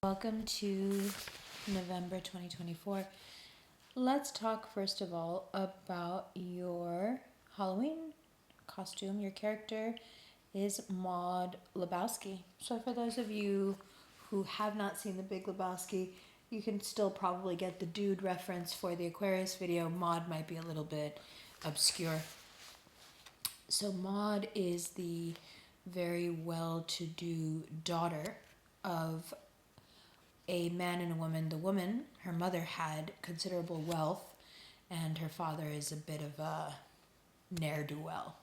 Welcome to November 2024. Let's talk first of all about your Halloween costume. Your character is Maude Lebowski. So for those of you who have not seen The Big Lebowski, you can still probably get the dude reference for the Aquarius video. Maude might be a little bit obscure. So Maude is the very well-to-do daughter of a man and a woman. The woman, her mother had considerable wealth, and her father is a bit of a ne'er-do-well.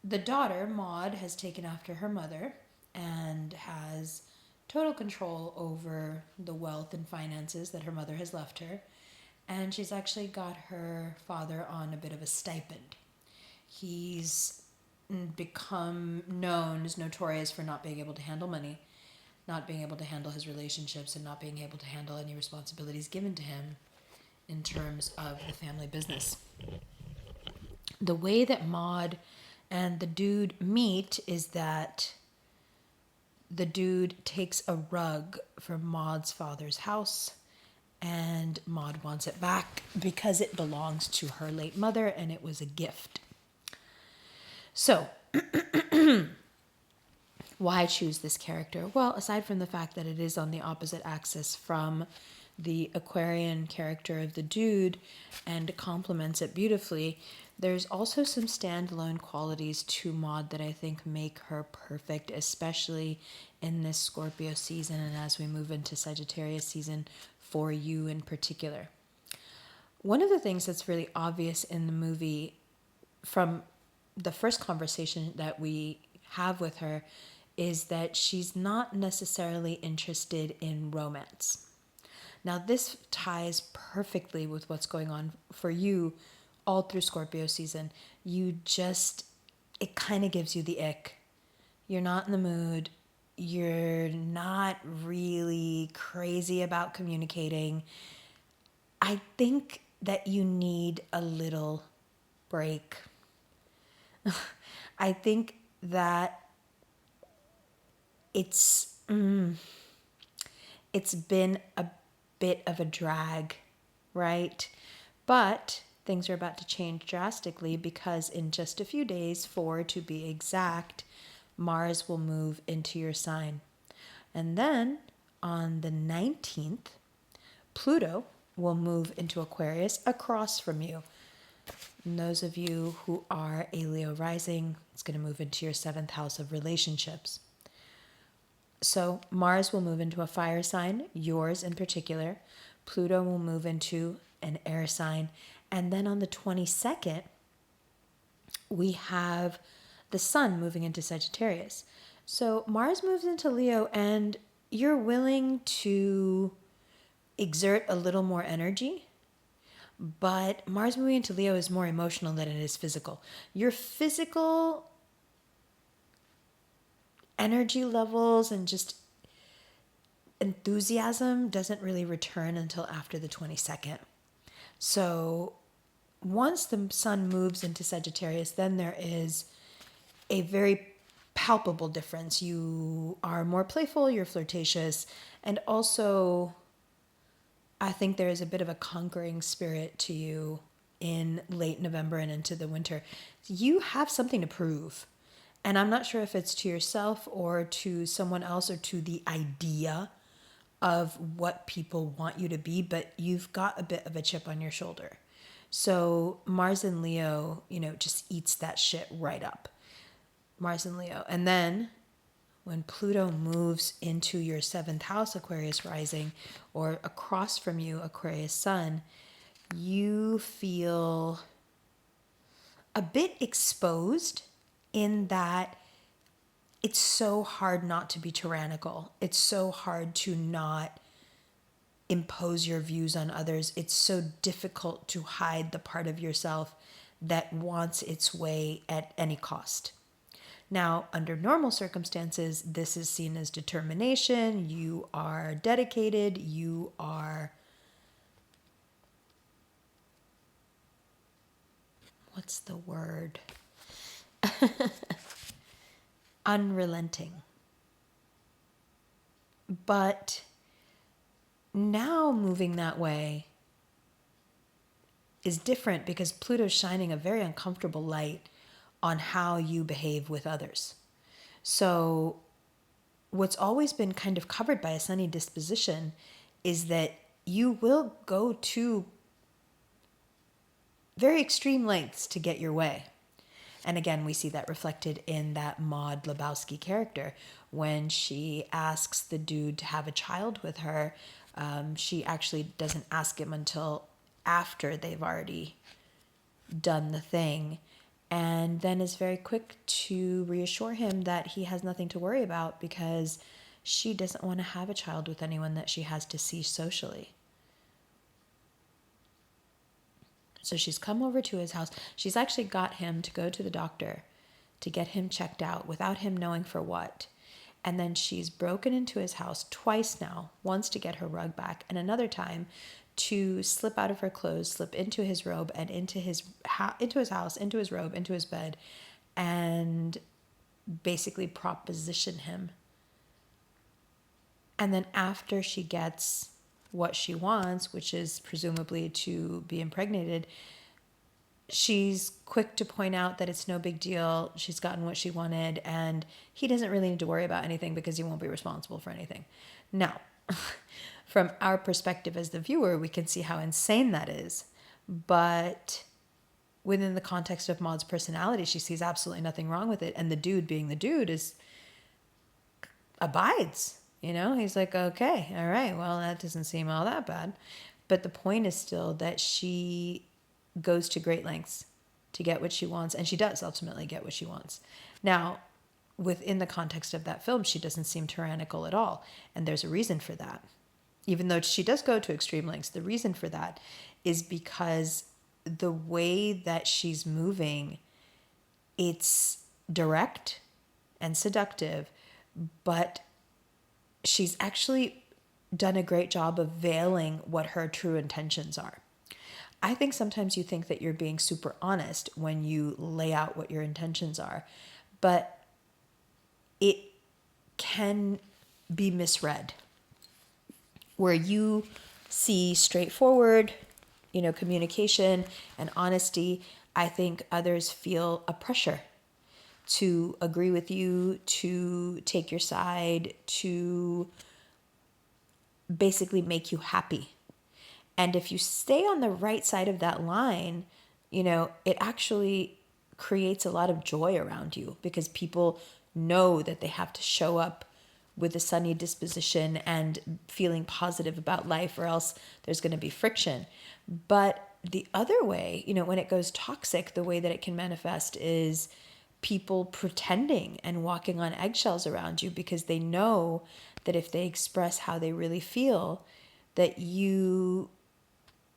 The daughter, Maude, has taken after her mother and has total control over the wealth and finances that her mother has left her. And she's actually got her father on a bit of a stipend. He's become known as notorious for not being able to handle money, not being able to handle his relationships, and not being able to handle any responsibilities given to him in terms of the family business. The way that Maude and the dude meet is that the dude takes a rug from Maude's father's house, and Maude wants it back because it belongs to her late mother and it was a gift. So, why choose this character? Well, aside from the fact that it is on the opposite axis from the Aquarian character of the dude and complements it beautifully, there's also some standalone qualities to Maude that I think make her perfect, especially in this Scorpio season and as we move into Sagittarius season for you in particular. One of the things that's really obvious in the movie from the first conversation that we have with her is that she's not necessarily interested in romance. Now, this ties perfectly with what's going on for you all through Scorpio season. It kind of gives you the ick. You're not in the mood. You're not really crazy about communicating. I think that you need a little break. I think that it's been a bit of a drag, right? But things are about to change drastically because in just a few days, 4 to be exact, Mars will move into your sign. And then on the 19th, Pluto will move into Aquarius across from you. And those of you who are a Leo rising, it's going to move into your 7th house of relationships. So Mars will move into a fire sign, yours in particular. Pluto will move into an air sign. And then on the 22nd, we have the sun moving into Sagittarius. So Mars moves into Leo and you're willing to exert a little more energy. But Mars moving into Leo is more emotional than it is physical. Your physical energy levels and just enthusiasm doesn't really return until after the 22nd. So once the sun moves into Sagittarius, then there is a very palpable difference. You are more playful, you're flirtatious, and also I think there is a bit of a conquering spirit to you in late November and into the winter. You have something to prove. And I'm not sure if it's to yourself or to someone else or to the idea of what people want you to be, but you've got a bit of a chip on your shoulder. So Mars and Leo, just eats that shit right up. Mars and Leo. And then when Pluto moves into your 7th house, Aquarius rising, or across from you, Aquarius sun, you feel a bit exposed in that it's so hard not to be tyrannical. It's so hard to not impose your views on others. It's so difficult to hide the part of yourself that wants its way at any cost. Now, under normal circumstances, this is seen as determination. You are dedicated. You are, what's the word? Unrelenting. But now moving that way is different because Pluto's shining a very uncomfortable light on how you behave with others. So what's always been kind of covered by a sunny disposition is that you will go to very extreme lengths to get your way. And again, we see that reflected in that MAUDE LEBOWSKI character. When she asks the dude to have a child with her, she actually doesn't ask him until after they've already done the thing, and then is very quick to reassure him that he has nothing to worry about because she doesn't want to have a child with anyone that she has to see socially. So she's come over to his house. She's actually got him to go to the doctor to get him checked out without him knowing for what. And then she's broken into his house twice now, once to get her rug back and another time to slip out of her clothes, slip into his robe and into his house, into his robe, into his bed, and basically proposition him. And then after she gets what she wants, which is presumably to be impregnated, she's quick to point out that it's no big deal. She's gotten what she wanted, and he doesn't really need to worry about anything because he won't be responsible for anything. Now, from our perspective as the viewer, we can see how insane that is. But within the context of Maud's personality, she sees absolutely nothing wrong with it. And the dude, being the dude, abides. You know, he's like, okay, all right, well, that doesn't seem all that bad. But the point is still that she goes to great lengths to get what she wants, and she does ultimately get what she wants. Now, within the context of that film, she doesn't seem tyrannical at all, and there's a reason for that. Even though she does go to extreme lengths, the reason for that is because the way that she's moving, it's direct and seductive, but she's actually done a great job of veiling what her true intentions are. I think sometimes you think that you're being super honest when you lay out what your intentions are, but it can be misread, where you see straightforward, communication and honesty. I think others feel a pressure to agree with you, to take your side, to basically make you happy. And if you stay on the right side of that line, it actually creates a lot of joy around you because people know that they have to show up with a sunny disposition and feeling positive about life, or else there's going to be friction. But the other way, when it goes toxic, the way that it can manifest is people pretending and walking on eggshells around you because they know that if they express how they really feel, that you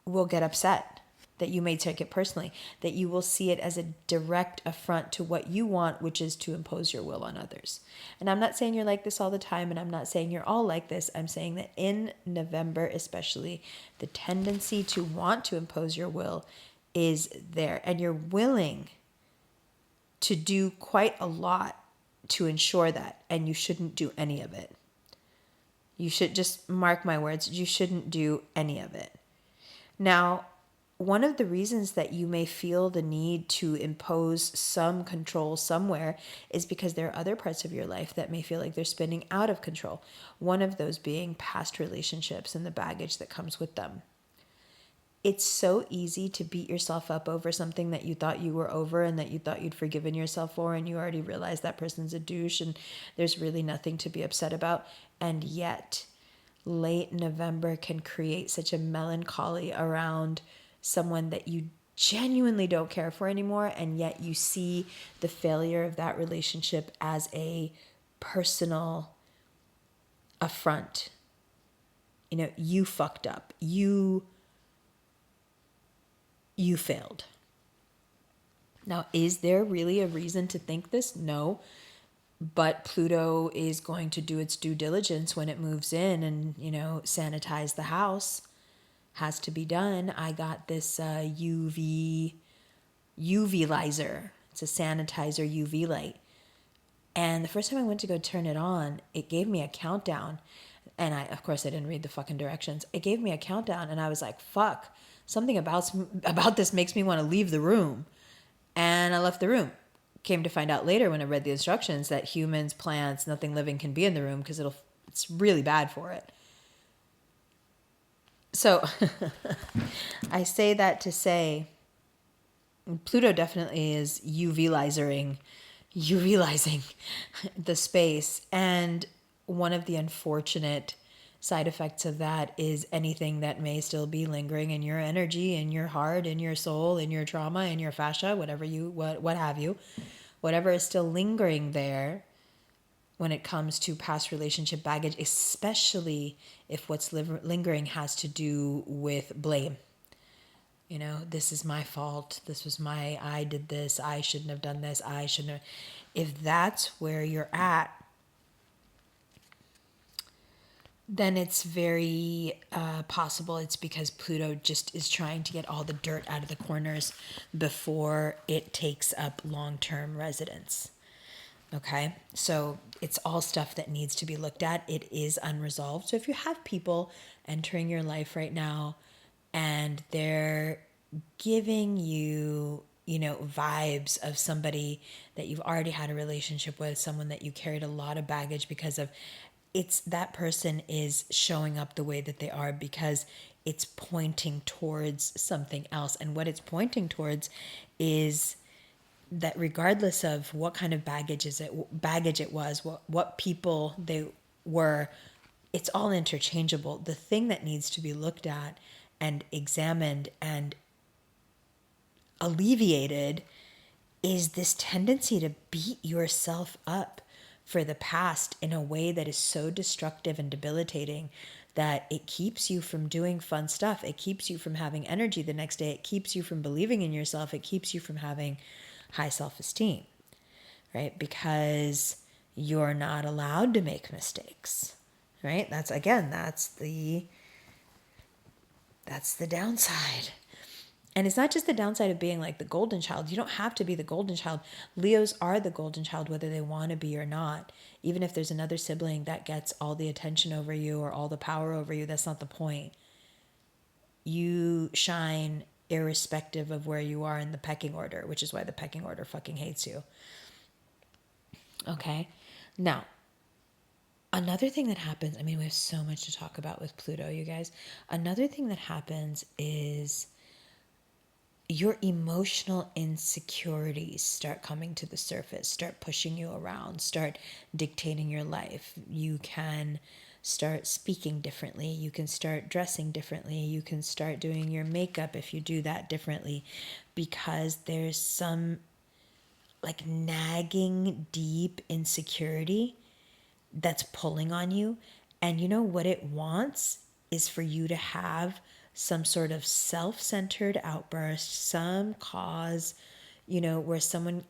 will get upset, that you may take it personally, that you will see it as a direct affront to what you want, which is to impose your will on others. And I'm not saying you're like this all the time, and I'm not saying you're all like this. I'm saying that in November especially, the tendency to want to impose your will is there, and you're willing to do quite a lot to ensure that, and you shouldn't do any of it. You should just mark my words, you shouldn't do any of it. Now, one of the reasons that you may feel the need to impose some control somewhere is because there are other parts of your life that may feel like they're spinning out of control. One of those being past relationships and the baggage that comes with them. It's so easy to beat yourself up over something that you thought you were over and that you thought you'd forgiven yourself for, and you already realized that person's a douche and there's really nothing to be upset about. And yet, late November can create such a melancholy around someone that you genuinely don't care for anymore, and yet you see the failure of that relationship as a personal affront. You fucked up. You failed. Now, is there really a reason to think this? No. But Pluto is going to do its due diligence when it moves in and, sanitize the house. Has to be done. I got this UV lizer. It's a sanitizer UV light. And the first time I went to go turn it on, it gave me a countdown. And of course, I didn't read the fucking directions. It gave me a countdown, and I was like, fuck, something about this makes me want to leave the room. And I left the room. Came to find out later when I read the instructions that humans, plants, nothing living can be in the room because it's really bad for it. So I say that to say Pluto definitely is UV-lizing the space. And one of the unfortunate side effects of that is anything that may still be lingering in your energy, in your heart, in your soul, in your trauma, in your fascia, what have you, whatever is still lingering there when it comes to past relationship baggage, especially if what's lingering has to do with blame. This is my fault. I did this. I shouldn't have done this. I shouldn't have. If that's where you're at, then it's very possible it's because Pluto just is trying to get all the dirt out of the corners before it takes up long-term residence. Okay, so it's all stuff that needs to be looked at. It is unresolved. So if you have people entering your life right now and they're giving you, vibes of somebody that you've already had a relationship with, someone that you carried a lot of baggage because of, it's that person is showing up the way that they are because it's pointing towards something else. And what it's pointing towards is that regardless of what kind of baggage it was, what people they were, it's all interchangeable. The thing that needs to be looked at and examined and alleviated is this tendency to beat yourself up for the past in a way that is so destructive and debilitating that it keeps you from doing fun stuff. It keeps you from having energy the next day. It keeps you from believing in yourself. It keeps you from having high self-esteem, right? Because you're not allowed to make mistakes, right? That's the downside. And it's not just the downside of being like the golden child. You don't have to be the golden child. Leos are the golden child, whether they want to be or not. Even if there's another sibling that gets all the attention over you or all the power over you, that's not the point. You shine irrespective of where you are in the pecking order, which is why the pecking order fucking hates you. Okay? Now, another thing that happens, we have so much to talk about with Pluto, you guys. Another thing that happens is your emotional insecurities start coming to the surface, start pushing you around, start dictating your life. You can start speaking differently. You can start dressing differently. You can start doing your makeup if you do that differently, because there's some like nagging deep insecurity that's pulling on you. And you know what it wants is for you to have some sort of self-centered outburst, some cause, where someone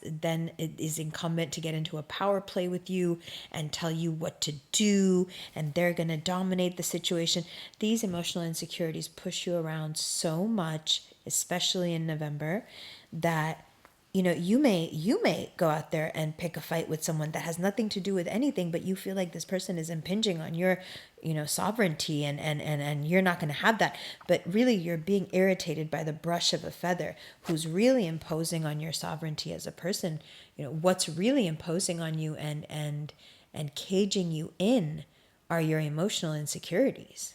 then it is incumbent to get into a power play with you and tell you what to do, and they're going to dominate the situation. These emotional insecurities push you around so much, especially in November, that you may go out there and pick a fight with someone that has nothing to do with anything, but you feel like this person is impinging on your, sovereignty and you're not going to have that. But really you're being irritated by the brush of a feather who's really imposing on your sovereignty as a person. What's really imposing on you and caging you in are your emotional insecurities.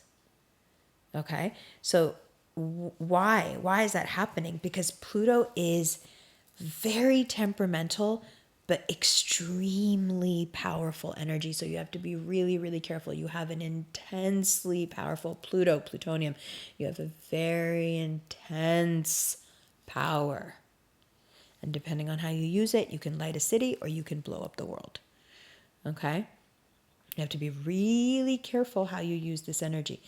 Okay? So why is that happening? Because Pluto is very temperamental, but extremely powerful energy. So you have to be really, really careful. You have an intensely powerful plutonium. You have a very intense power. And depending on how you use it, you can light a city or you can blow up the world. Okay? You have to be really careful how you use this energy.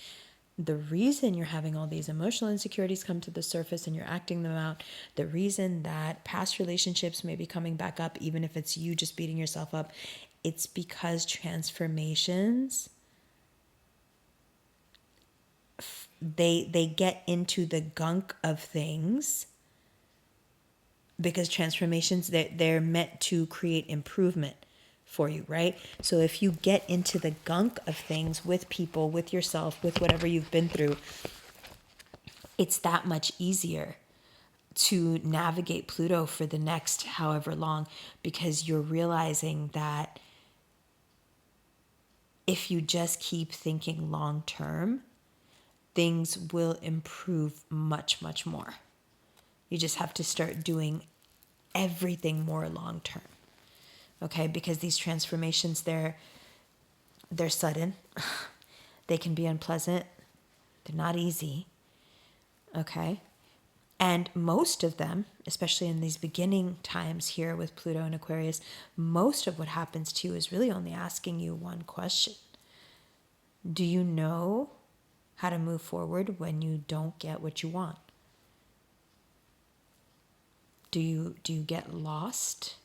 The reason you're having all these emotional insecurities come to the surface and you're acting them out, the reason that past relationships may be coming back up, even if it's you just beating yourself up, it's because transformations, they get into the gunk of things, because transformations, they're meant to create improvement for you, right? So if you get into the gunk of things with people, with yourself, with whatever you've been through, it's that much easier to navigate Pluto for the next however long, because you're realizing that if you just keep thinking long term, things will improve much, much more. You just have to start doing everything more long term. Okay? Because these transformations, they're sudden. They can be unpleasant. They're not easy. Okay? And most of them, especially in these beginning times here with Pluto and Aquarius, most of what happens to you is really only asking you one question. Do you know how to move forward when you don't get what you want? Do you get lost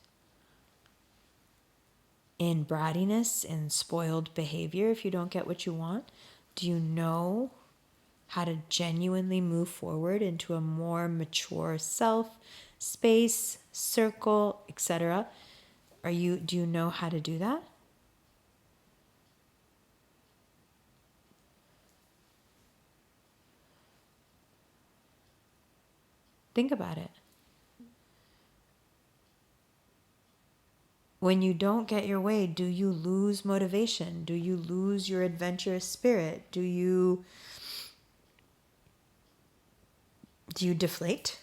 in brattiness and spoiled behavior if you don't get what you want? Do you know how to genuinely move forward into a more mature self, space, circle, etc.? Do you know how to do that? Think about it. When you don't get your way, do you lose motivation? Do you lose your adventurous spirit? Do you deflate?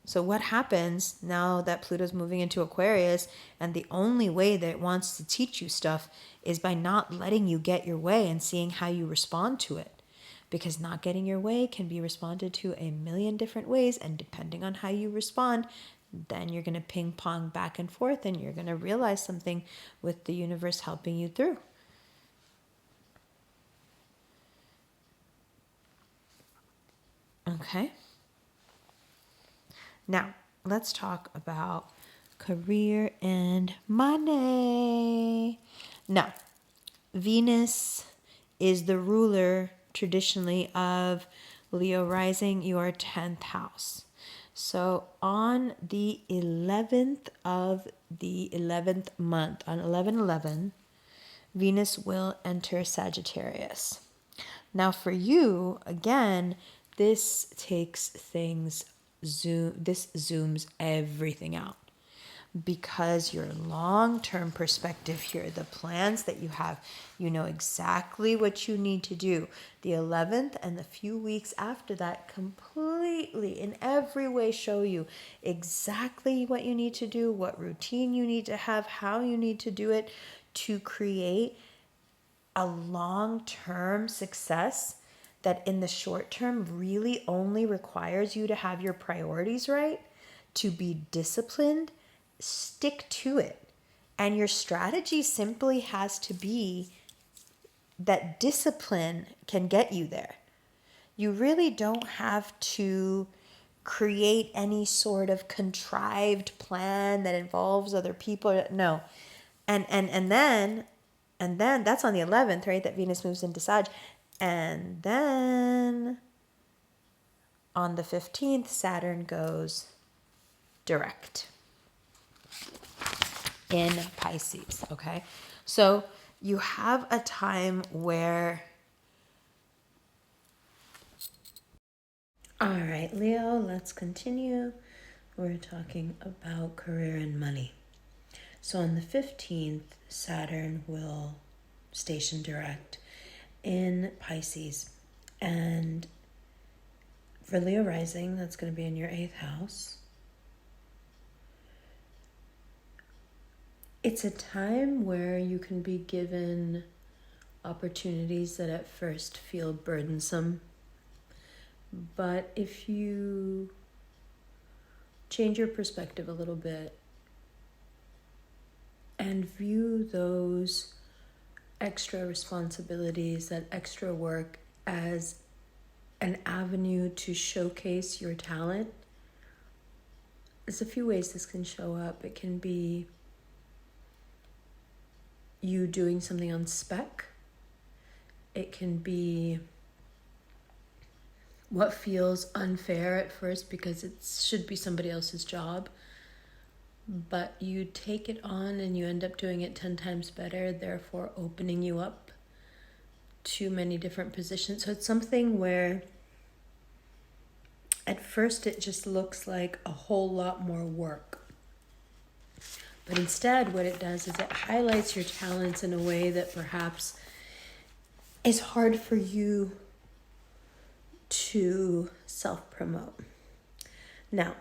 So what happens now that Pluto's moving into Aquarius, and the only way that it wants to teach you stuff is by not letting you get your way and seeing how you respond to it. Because not getting your way can be responded to a million different ways, and depending on how you respond, then you're going to ping pong back and forth, and you're going to realize something with the universe helping you through. Okay? Now, let's talk about career and money. Now, Venus is the ruler traditionally of Leo rising, your 10th house. So on the 11th of the 11th month, on 11/11, Venus will enter Sagittarius. Now for you, again, this takes things, this zooms everything out. Because your long-term perspective here, the plans that you have, you know exactly what you need to do. The 11th and the few weeks after that completely in every way show you exactly what you need to do, what routine you need to have, how you need to do it to create a long-term success that in the short term really only requires you to have your priorities right, to be disciplined, stick to it. And your strategy simply has to be that discipline can get you there. You really don't have to create any sort of contrived plan that involves other people. No. And then that's on the 11th, right? That Venus moves into Sag. And then on the 15th, Saturn goes direct in Pisces, okay? So you have a time where... All right, Leo, let's continue. We're talking about career and money. So on the 15th, Saturn will station direct in Pisces. And for Leo rising, that's going to be in your 8th house. It's a time where you can be given opportunities that at first feel burdensome. But if you change your perspective a little bit and view those extra responsibilities, that extra work, as an avenue to showcase your talent, there's a few ways this can show up. It can be you doing something on spec. It can be what feels unfair at first because it should be somebody else's job. but you take it on and you end up doing it 10 times better, therefore opening you up to many different positions. So it's something where at first it just looks like a whole lot more work. But instead, what it does is it highlights your talents in a way that perhaps is hard for you to self-promote. Now,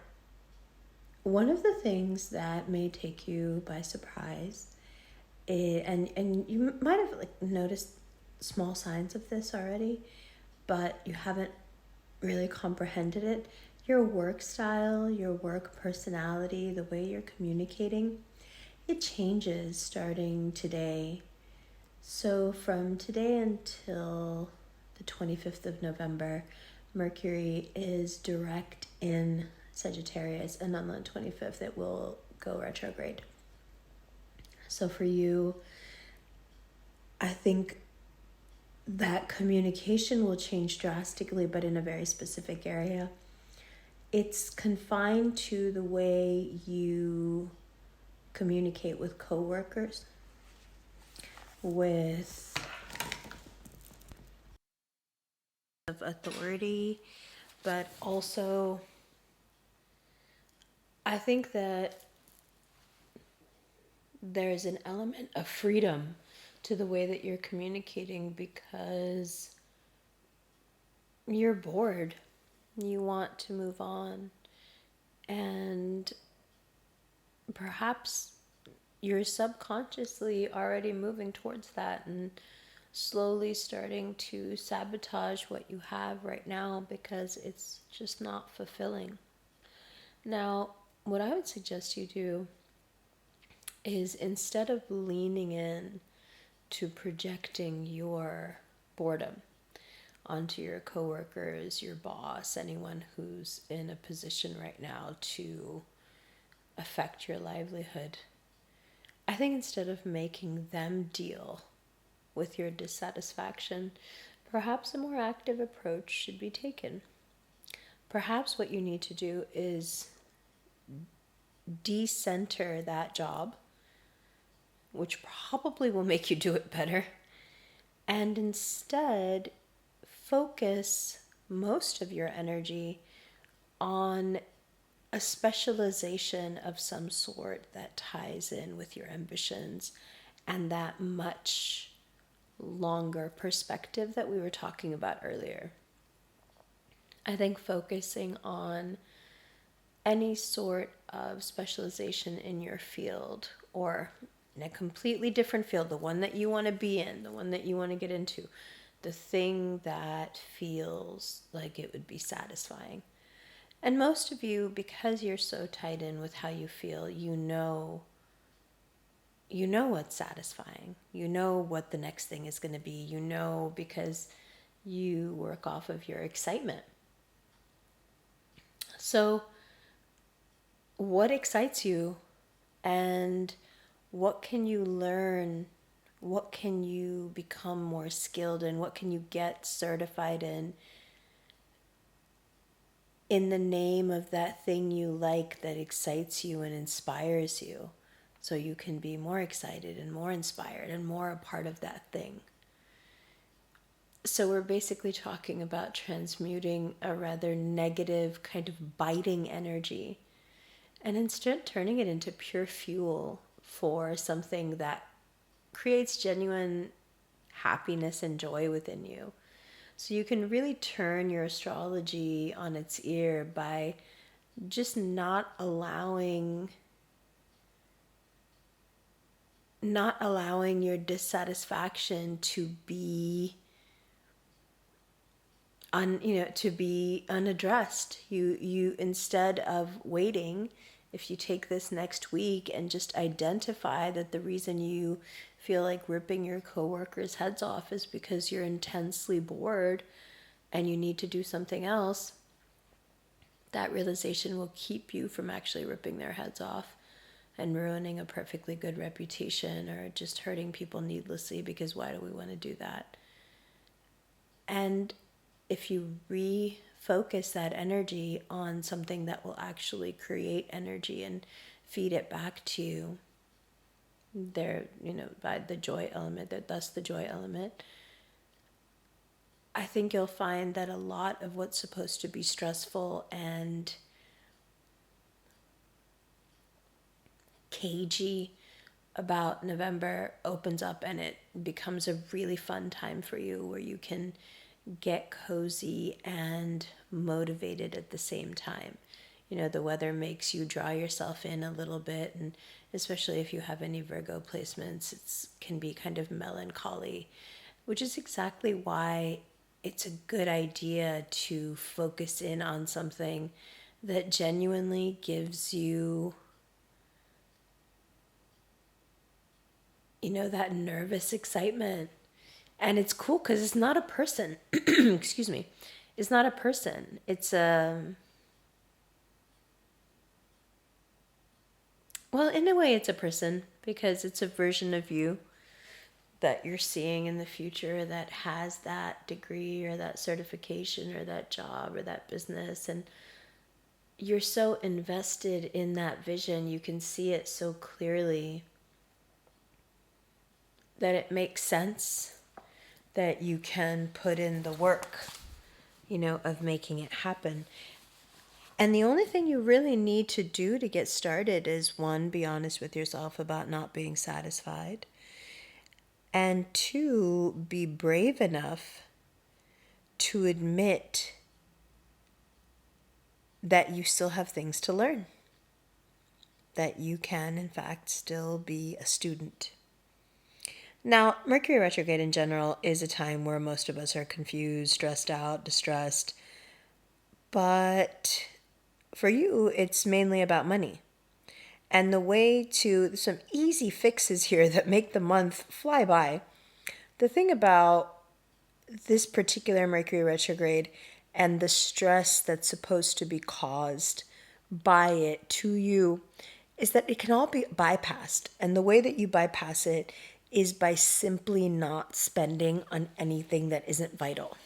one of the things that may take you by surprise, and you might have noticed small signs of this already, but you haven't really comprehended it. Your work style, your work personality, the way you're communicating, it changes starting today. So from today until the 25th of November, Mercury is direct in Sagittarius, and on the 25th it will go retrograde. So for you, I think that communication will change drastically, but in a very specific area. It's confined to the way you communicate with coworkers, with of authority, but also I think that there is an element of freedom to the way that you're communicating because you're bored. You want to move on. And perhaps you're subconsciously already moving towards that and slowly starting to sabotage what you have right now because it's just not fulfilling. Now, what I would suggest you do is instead of leaning in to projecting your boredom onto your coworkers, your boss, anyone who's in a position right now to affect your livelihood, I think instead of making them deal with your dissatisfaction, perhaps a more active approach should be taken. Perhaps what you need to do is decenter that job, which probably will make you do it better, and instead focus most of your energy on a specialization of some sort that ties in with your ambitions and that much longer perspective that we were talking about earlier. I think focusing on any sort of specialization in your field or in a completely different field, the one that you want to be in, the one that you want to get into, the thing that feels like it would be satisfying. And most of you, because you're so tied in with how you feel, you know what's satisfying. You know what the next thing is going to be. You know because you work off of your excitement. So what excites you and what can you learn? What can you become more skilled in? What can you get certified in the name of that thing you like that excites you and inspires you, so you can be more excited and more inspired and more a part of that thing. So we're basically talking about transmuting a rather negative kind of biting energy and instead turning it into pure fuel for something that creates genuine happiness and joy within you. So you can really turn your astrology on its ear by just not allowing your dissatisfaction to be unaddressed. You instead of waiting, if you take this next week and just identify that the reason you feel like ripping your coworkers' heads off is because you're intensely bored and you need to do something else, that realization will keep you from actually ripping their heads off and ruining a perfectly good reputation or just hurting people needlessly, because why do we want to do that? And if you refocus that energy on something that will actually create energy and feed it back to you. They're, by the joy element, thus the joy element. I think you'll find that a lot of what's supposed to be stressful and cagey about November opens up, and it becomes a really fun time for you where you can get cozy and motivated at the same time. The weather makes you draw yourself in a little bit, and especially if you have any Virgo placements, it can be kind of melancholy, which is exactly why it's a good idea to focus in on something that genuinely gives you, that nervous excitement. And it's cool because it's not a person. Excuse me. It's not a person. It's well, in a way it's a person, because it's a version of you that you're seeing in the future that has that degree or that certification or that job or that business. And you're so invested in that vision. You can see it so clearly that it makes sense that you can put in the work, of making it happen. And the only thing you really need to do to get started is, one, be honest with yourself about not being satisfied. And two, be brave enough to admit that you still have things to learn. That you can, in fact, still be a student. Now, Mercury retrograde in general is a time where most of us are confused, stressed out, distressed. But for you, it's mainly about money. And the way to, some easy fixes here that make the month fly by. The thing about this particular Mercury retrograde and the stress that's supposed to be caused by it to you is that it can all be bypassed. And the way that you bypass it is by simply not spending on anything that isn't vital.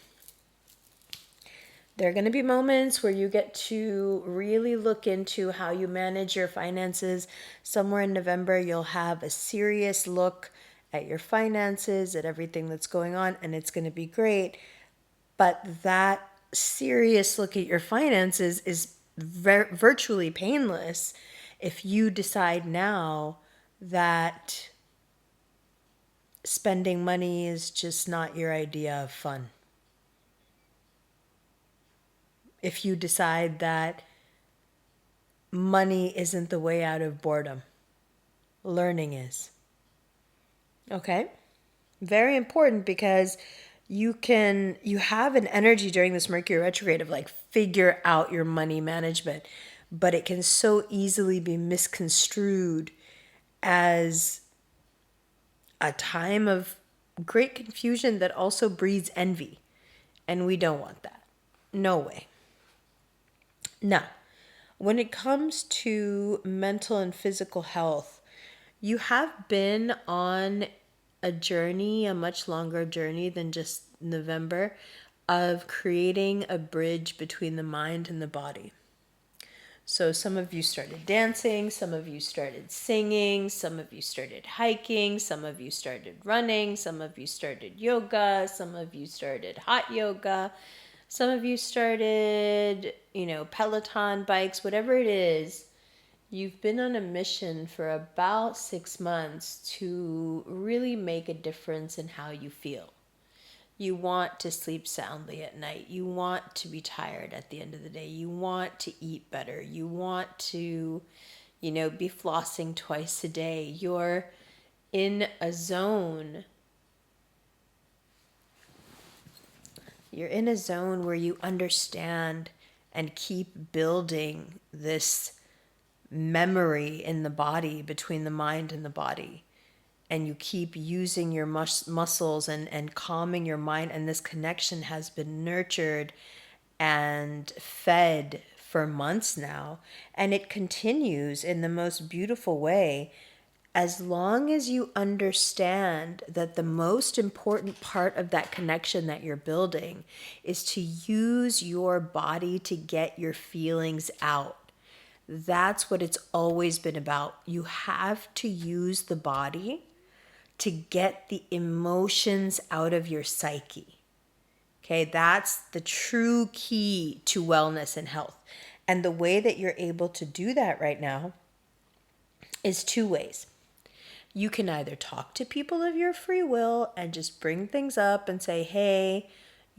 There are going to be moments where you get to really look into how you manage your finances. Somewhere in November, you'll have a serious look at your finances, at everything that's going on, and it's going to be great. But that serious look at your finances is virtually painless if you decide now that spending money is just not your idea of fun. If you decide that money isn't the way out of boredom, learning is. Okay? Very important, because you have an energy during this Mercury retrograde of figure out your money management, but it can so easily be misconstrued as a time of great confusion that also breeds envy. And we don't want that. No way. Now, when it comes to mental and physical health, you have been on a journey, a much longer journey than just November, of creating a bridge between the mind and the body. So some of you started dancing, some of you started singing, some of you started hiking, some of you started running, some of you started yoga, some of you started hot yoga, some of you started, Peloton bikes, whatever it is. You've been on a mission for about 6 months to really make a difference in how you feel. You want to sleep soundly at night. You want to be tired at the end of the day. You want to eat better. You want to, be flossing twice a day. You're in a zone. You're in a zone where you understand and keep building this memory in the body, between the mind and the body. And you keep using your muscles and calming your mind. And this connection has been nurtured and fed for months now. And it continues in the most beautiful way, as long as you understand that the most important part of that connection that you're building is to use your body to get your feelings out. That's what it's always been about. You have to use the body to get the emotions out of your psyche. Okay, that's the true key to wellness and health. And the way that you're able to do that right now is two ways. You can either talk to people of your free will and just bring things up and say, hey,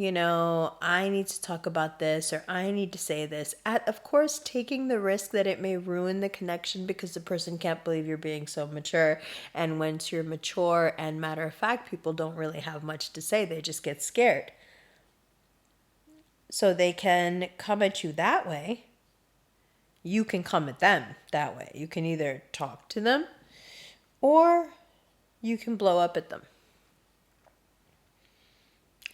I need to talk about this, or I need to say this. At, of course, taking the risk that it may ruin the connection because the person can't believe you're being so mature. And once you're mature and matter of fact, people don't really have much to say. They just get scared. So they can come at you that way. You can come at them that way. You can either talk to them or you can blow up at them.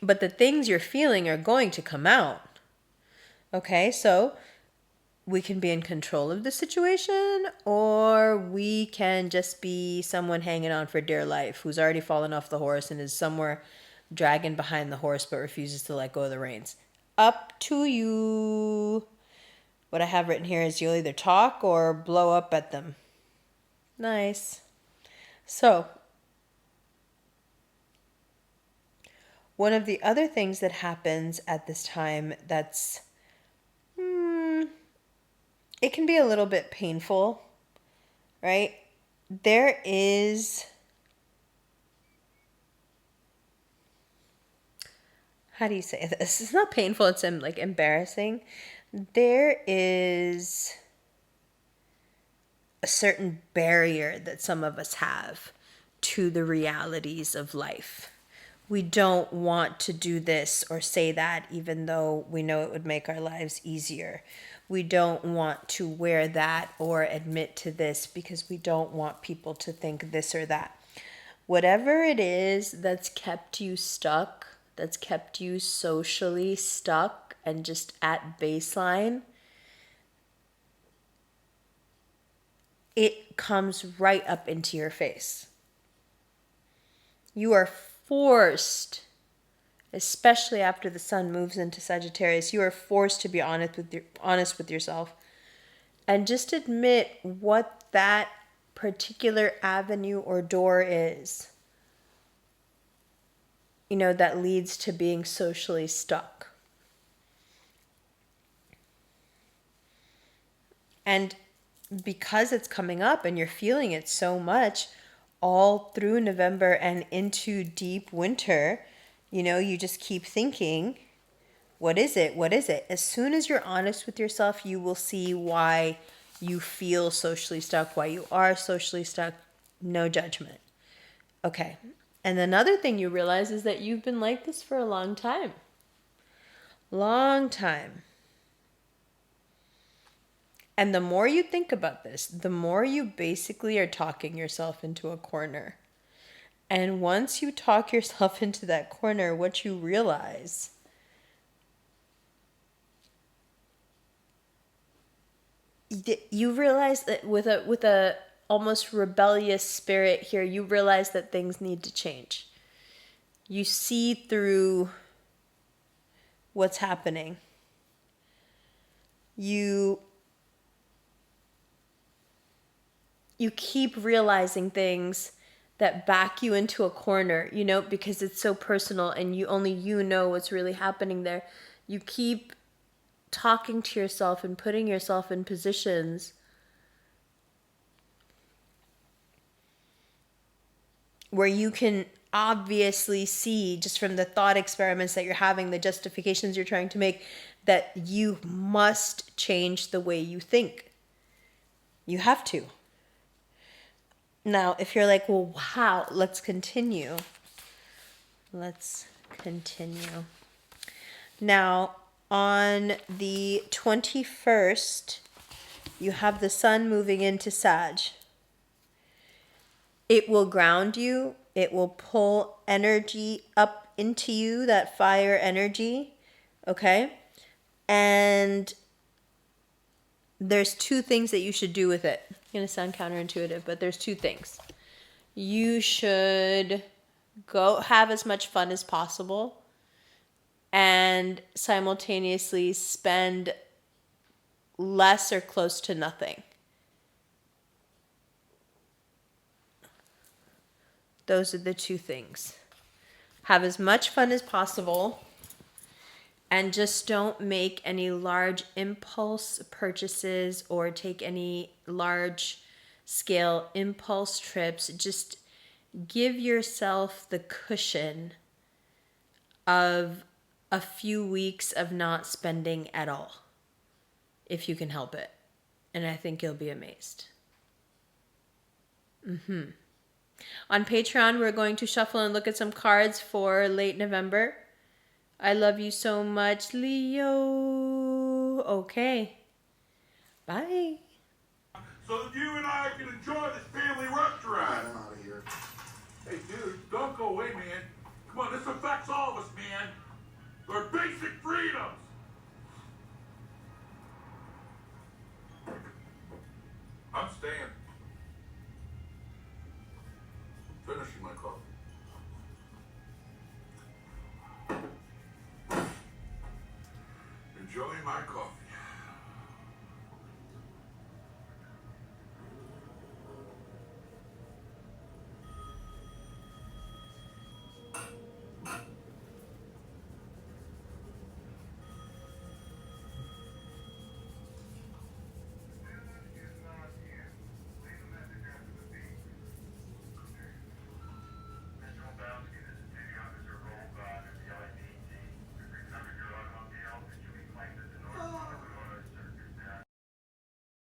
But the things you're feeling are going to come out. Okay, so we can be in control of the situation, or we can just be someone hanging on for dear life who's already fallen off the horse and is somewhere dragging behind the horse but refuses to let go of the reins. Up to you. What I have written here is you'll either talk or blow up at them. Nice. So, one of the other things that happens at this time that's, it can be a little bit painful, right? There is, how do you say this? It's not painful, it's like embarrassing. There is a certain barrier that some of us have to the realities of life. We don't want to do this or say that, even though we know it would make our lives easier. We don't want to wear that or admit to this because we don't want people to think this or that. Whatever it is that's kept you stuck, that's kept you socially stuck and just at baseline, it comes right up into your face. You are forced, especially after the sun moves into Sagittarius, you are forced to be honest with yourself and just admit what that particular avenue or door is, that leads to being socially stuck. And because it's coming up and you're feeling it so much all through November and into deep winter, you just keep thinking, what is it? What is it? As soon as you're honest with yourself, you will see why you feel socially stuck, why you are socially stuck. No judgment. Okay. And another thing you realize is that you've been like this for a long time. Long time. And the more you think about this, the more you basically are talking yourself into a corner. And once you talk yourself into that corner, what you realize that with a almost rebellious spirit here, you realize that things need to change. You see through what's happening. You keep realizing things that back you into a corner, because it's so personal and only you know what's really happening there. You keep talking to yourself and putting yourself in positions where you can obviously see, just from the thought experiments that you're having, the justifications you're trying to make, that you must change the way you think. You have to. Now, if you're like, well, wow, let's continue. Now, on the 21st, you have the sun moving into Sag. It will ground you. It will pull energy up into you, that fire energy, okay? And there's two things that you should do with it. It's going to sound counterintuitive, but there's two things. You should go have as much fun as possible and simultaneously spend less or close to nothing. Those are the two things. Have as much fun as possible, and just don't make any large impulse purchases or take any large scale impulse trips. Just give yourself the cushion of a few weeks of not spending at all, if you can help it. And I think you'll be amazed. On Patreon, we're going to shuffle and look at some cards for late November. I love you so much, Leo. Okay. Bye. So that you and I can enjoy this family restaurant. I'm out of here. Hey, dude, don't go away, man. Come on, this affects all of us, man. They're basic freedoms. I'm staying. Finishing my coffee. Enjoying my coffee.